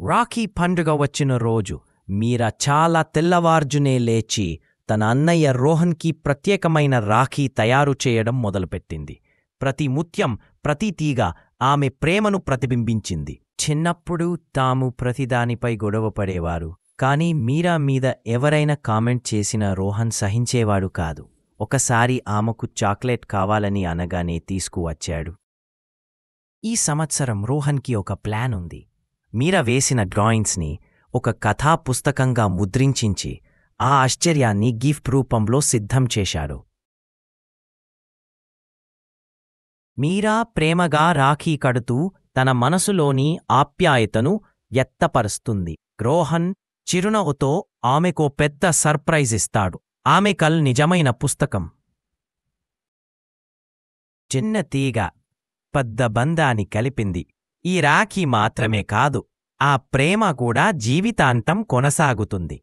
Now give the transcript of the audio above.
రాఖీ పండుగ వచ్చిన రోజు మీరా చాలా తెల్లవార్జునే లేచి తన అన్నయ్య రోహన్కి ప్రత్యేకమైన రాఖీ తయారు చేయడం మొదలుపెట్టింది. ప్రతి ముత్యం, ప్రతి తీగ ఆమె ప్రేమను ప్రతిబింబించింది. చిన్నప్పుడు తాము ప్రతిదానిపై గొడవపడేవారు. కాని మీరా మీద ఎవరైనా కామెంట్ చేసినా రోహన్ సహించేవాడు కాదు. ఒకసారి ఆమెకు చాక్లెట్ కావాలని అనగానే తీసుకువచ్చాడు. ఈ సంవత్సరం రోహన్కి ఒక ప్లాన్ ఉంది. మీరా వేసిన డ్రాయింగ్స్ని ఒక కథా పుస్తకంగా ముద్రించించి ఆ ఆశ్చర్యాన్ని గిఫ్ట్ రూపంలో సిద్ధం చేశాడు. మీరా ప్రేమగా రాఖీ కడుతూ తన మనసులోని ఆప్యాయతను వ్యక్తపరుస్తుంది. రోహన్ చిరునవ్వుతో ఆమెకో పెద్ద సర్ప్రైజ్ ఇస్తాడు. ఆమె కల్ నిజమైన పుస్తకం. చిన్న తీగ పెద్ద బంధాన్ని కలిపింది. ఈ రాఖీ మాత్రమే కాదు, ఆ ప్రేమ కూడా జీవితాంతం కొనసాగుతుంది.